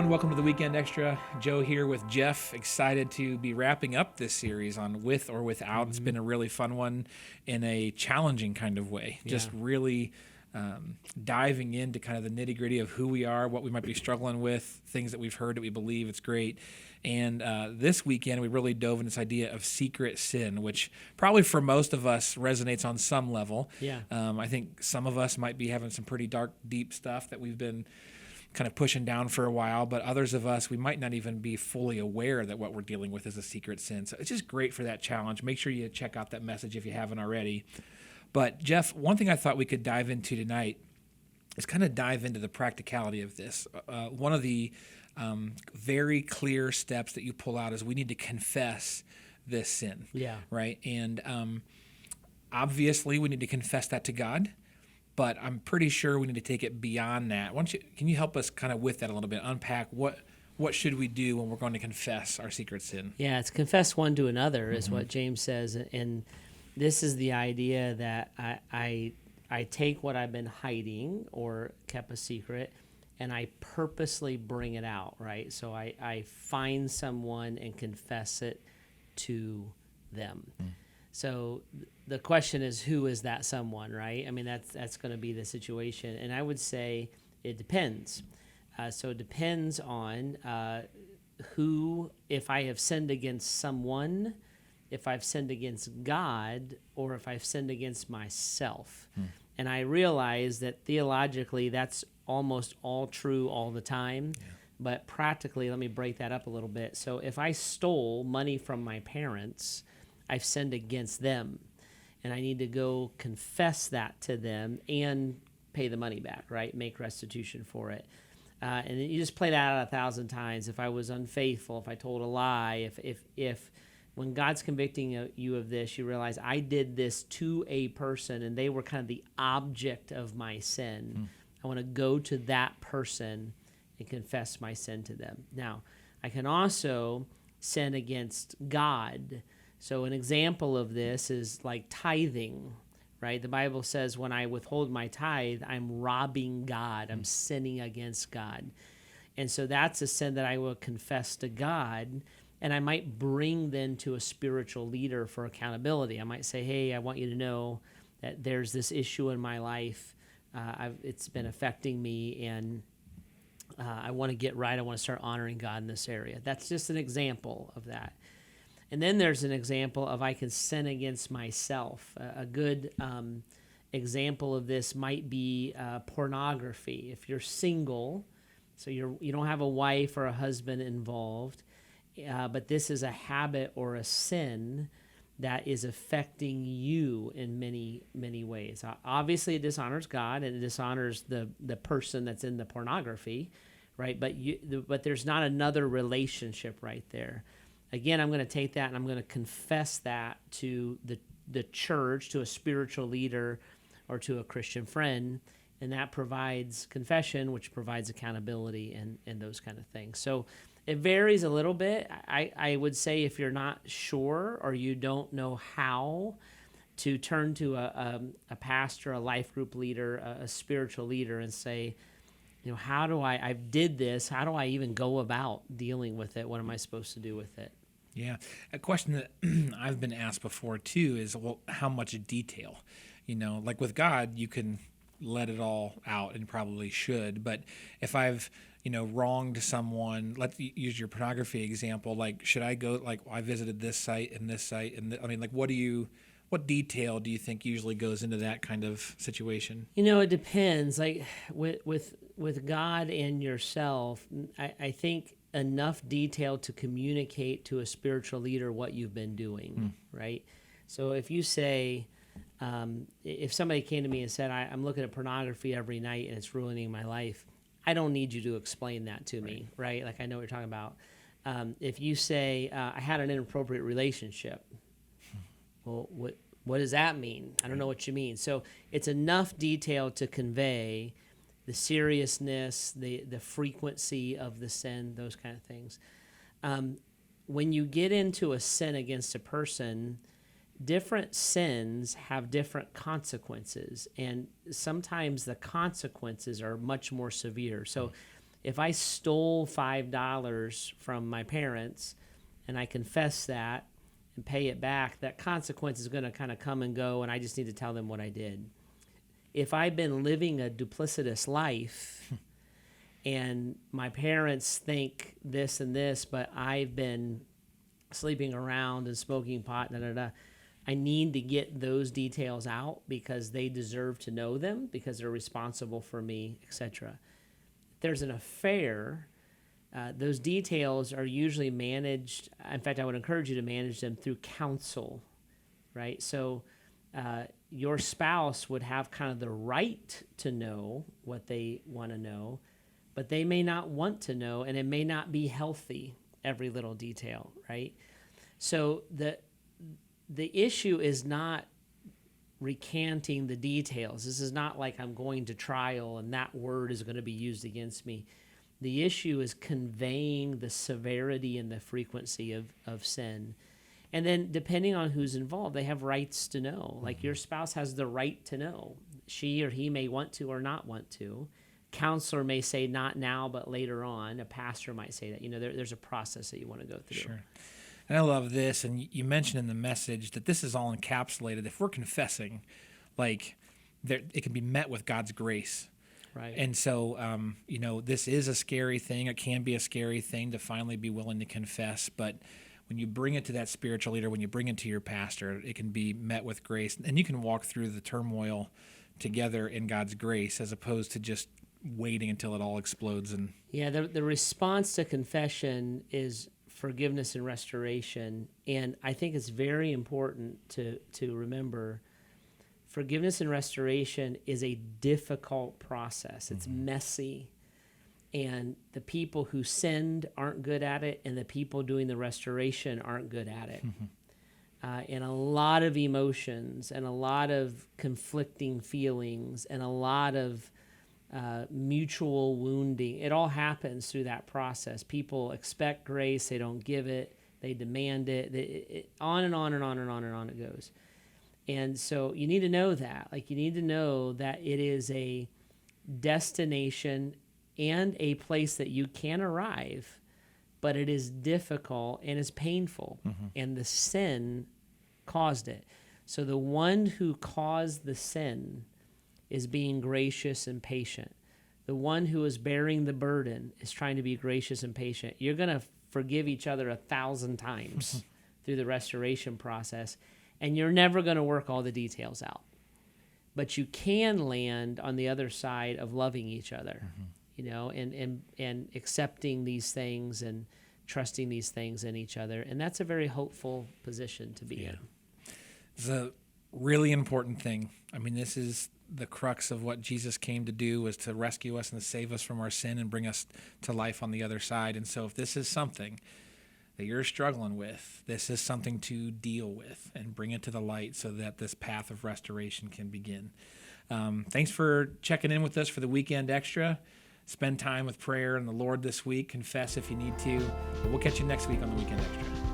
everyone. Welcome to the Weekend Extra. Joe here with Jeff. Excited to be wrapping up this series on With or Without. It's been a really fun one in a challenging kind of way. Just really diving into kind of the nitty gritty of who we are, what we might be struggling with, things that we've heard that we believe. It's great. And this weekend, we really dove into this idea of secret sin, which probably for most of us resonates on some level. Yeah. I think some of us might be having some pretty dark, deep stuff that we've been kind of pushing down for a while, but others of us, we might not even be fully aware that what we're dealing with is a secret sin. So it's just great for that challenge. Make sure you check out that message if you haven't already. But Jeff, one thing I thought we could dive into tonight is kind of dive into the practicality of this. One of the very clear steps that you pull out is we need to confess this sin. Yeah. Right? And obviously we need to confess that to God. But I'm pretty sure we need to take it beyond that. Can you help us kind of with that a little bit? Unpack what should we do when we're going to confess our secret sin? Yeah, it's confess one to another is what James says, and this is the idea that I take what I've been hiding or kept a secret, and I purposely bring it out. Right, so I find someone and confess it to them. So the question is, who is that someone, right? I mean, that's going to be the situation. And I would say it depends. So it depends on who, if I have sinned against someone, if I've sinned against God, or if I've sinned against myself. And I realize that theologically that's almost all true all the time. Yeah. But practically, let me break that up a little bit. So if I stole money from my parents, I've sinned against them, and I need to go confess that to them and pay the money back, right? Make restitution for it. And you just play that out 1,000 times. If I was unfaithful, if I told a lie, if when God's convicting you of this, you realize I did this to a person and they were kind of the object of my sin. I want to go to that person and confess my sin to them. Now, I can also sin against God. So an example of this is like tithing, right? The Bible says when I withhold my tithe, I'm robbing God. I'm sinning against God. And so that's a sin that I will confess to God, and I might bring then to a spiritual leader for accountability. I might say, hey, I want you to know that there's this issue in my life. It's been affecting me, and I want to get right. I want to start honoring God in this area. That's just an example of that. And then there's an example of I can sin against myself. A good example of this might be pornography. If you're single, so you don't have a wife or a husband involved, but this is a habit or a sin that is affecting you in many, many ways. Obviously, it dishonors God and it dishonors the person that's in the pornography, right? But there's not another relationship right there. Again, I'm going to take that and I'm going to confess that to the church, to a spiritual leader, or to a Christian friend, and that provides confession, which provides accountability and those kind of things. So it varies a little bit. I would say if you're not sure or you don't know how to turn to a pastor, a life group leader, a spiritual leader, and say, how do I did this, how do I even go about dealing with it? What am I supposed to do with it? Yeah. A question that I've been asked before too is, well, how much detail? Like with God, you can let it all out and probably should. But if I've, wronged someone, let's use your pornography example. Like, should I go, like, I visited this site and this site? And what detail do you think usually goes into that kind of situation? It depends. Like with God and yourself, I think enough detail to communicate to a spiritual leader what you've been doing, right? So if you say, if somebody came to me and said, I'm looking at pornography every night and it's ruining my life, I don't need you to explain that to me, right? Like I know what you're talking about. If you say, I had an inappropriate relationship, well, what does that mean? I don't know what you mean. So it's enough detail to convey the seriousness, the frequency of the sin, those kind of things. When you get into a sin against a person, different sins have different consequences, and sometimes the consequences are much more severe. So If I stole $5 from my parents and I confess that and pay it back, that consequence is going to kind of come and go, and I just need to tell them what I did. If I've been living a duplicitous life and my parents think this and this, but I've been sleeping around and smoking pot, I need to get those details out because they deserve to know them because they're responsible for me, etc. If there's an affair, those details are usually managed. In fact, I would encourage you to manage them through counsel, right? So your spouse would have kind of the right to know what they want to know, but they may not want to know, and it may not be healthy, every little detail, right? So the issue is not recanting the details. This is not like I'm going to trial and that word is going to be used against me. The issue is conveying the severity and the frequency of sin. And then depending on who's involved, they have rights to know. Like your spouse has the right to know. She or he may want to or not want to. Counselor may say not now, but later on. A pastor might say that. There's a process that you want to go through. Sure. And I love this, and you mentioned in the message that this is all encapsulated. If we're confessing, it can be met with God's grace. Right. And so, this is a scary thing. It can be a scary thing to finally be willing to confess. But when you bring it to that spiritual leader, when you bring it to your pastor, it can be met with grace. And you can walk through the turmoil together in God's grace as opposed to just waiting until it all explodes. Yeah, the response to confession is forgiveness and restoration. And I think it's very important to remember forgiveness and restoration is a difficult process. It's messy. And the people who sinned aren't good at it, and the people doing the restoration aren't good at it. And a lot of emotions and a lot of conflicting feelings and a lot of mutual wounding. It all happens through that process. People expect grace, they don't give it, they demand it, on and on and on and on and on it goes. And so you need to know that. You need to know that it is a destination and a place that you can arrive, but it is difficult and it's painful. And the sin caused it. So the one who caused the sin is being gracious and patient. The one who is bearing the burden is trying to be gracious and patient. You're going to forgive each other 1,000 times through the restoration process, and you're never going to work all the details out. But you can land on the other side of loving each other, and accepting these things and trusting these things in each other. And that's a very hopeful position to be in. It's a really important thing. I mean, this is the crux of what Jesus came to do, was to rescue us and to save us from our sin and bring us to life on the other side. And so if this is something that you're struggling with, this is something to deal with and bring it to the light so that this path of restoration can begin. Thanks for checking in with us for the Weekend Extra. Spend time with prayer and the Lord this week. Confess if you need to. But we'll catch you next week on the Weekend Extra.